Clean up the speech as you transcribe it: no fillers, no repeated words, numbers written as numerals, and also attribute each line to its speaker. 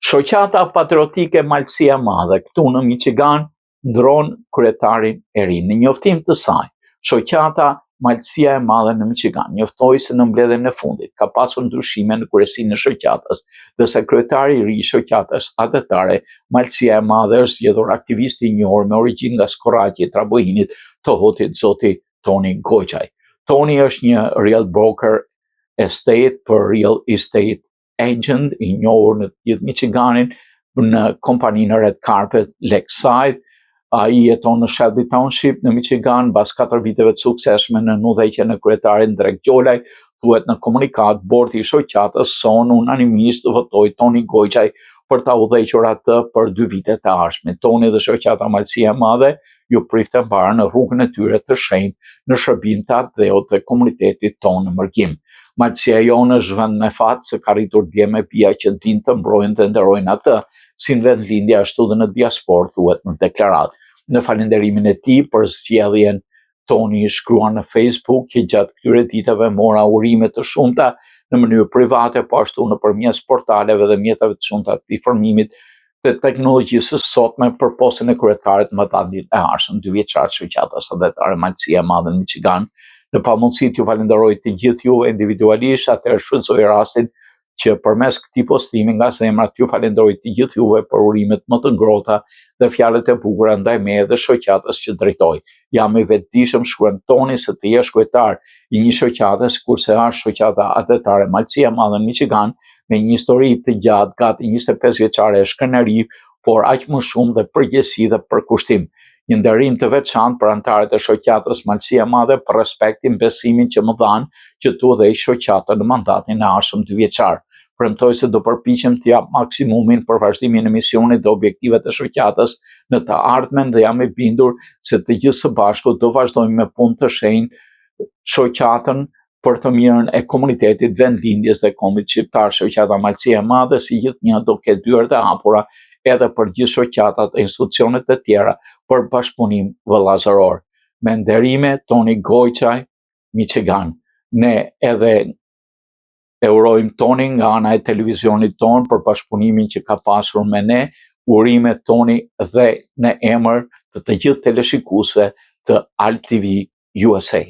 Speaker 1: Shoqata patriotike Malësia e Madhe këtu në Michigan ndron kryetarin e ri. Në njoftim të saj, shoqata Malësia e Madhe në Michigan njoftoi se në mbledhjen e fundit ka pasur ndryshime në kryesinë e shoqatës, dhe se kryetari i ri i shoqatës adetare Malësia e Madhe është zgjedhur aktivisti i njohur me origjinë nga Skorraqi i Trabohinit të Hotit, zoti Toni Goçaj. Toni është një real broker estate për real estate agent i njohur në gjithë Michiganin në kompaninë Red Carpet Lakeside. Ai jeton në Shelby Township në Michigan pas 4 viteve të suksesshme në udhëheqjen e kryetarit Drek Gjolaj. Thuhet në komunikat, bordi i shoqatës son unanimisht votoi Toni Goçaj për ta udhëhequr atë për 2 vite të ardhshme. Toni dhe shoqata Malësia e Madhe ju priften para në rrugën e tyre të shenjtë në shërbim të atëdheut të komunitetit tonë në Mërgjim. Malësia jonë është vend me fat se ka rritur dje me pia që din të mbrojnë dhe nderojnë atë, si në vendlindje ashtu dhe në diasporë, thuhet në deklaratë. Në falenderimin e tij për sjelljen, Toni shkruan në Facebook që gjatë këtyre ditëve mora urime të shumta në mënyrë private, po ashtu nëpërmjet portaleve dhe mjeteve të shumta të informimit të teknologjisë së sotme për postën e kryetarit më të ardhshëm 2 vjeçar të shoqatës adetare Malësia e Madhe në Michigan. Në pamundësi t'ju falenderoj të gjithë juve individualisht, atëherë shfrytëzoj rastin që përmes këtij postimi nga zemra t'ju falenderoj të gjithë juve për urimet më të ngrohta dhe fjalët e bukura ndaj meje dhe shoqatës që drejtoj. Jam i vetëdijshëm, shkruan Toni, se të jesh kryetar i një shoqate sikurse është shoqata adetare Malësia e Madhe në Michigan, me një histori të gjatë, gati 25 vjeçare e shkënëri, por aq më shumë dhe përgjegjësi dhe përkushtim. Një nderim të veçantë për anëtarët e shoqatës Malësia e Madhe për respektin, besimin që më dhanë që tu udhëheq shoqata në mandatin e ardhshëm 2 vjeçar. Premtoj se do përpiqem të jap maksimumin për vazhdimin e misionit dhe objektivet e shoqatës në të ardhmen, dhe jam i bindur se të gjithë së bashku do vazhdojmë me punë të shenjtë shoqatën për të mirën e komunitetit, vendlindjes dhe kombit shqiptar. Shoqata Malësia e Madhe si gjithnjë do ketë dyert e hapura edhe për gjithë shoqatat e institucionet të tjera për bashkëpunim vëllazëror. Me nderime, Toni Goçaj, Michigan. Ne edhe e urojmë Toni nga ana e televizionit ton për bashkëpunimin që ka pasur me ne, urime Toni dhe në emër të gjithë teleshikuesve të Alt TV USA.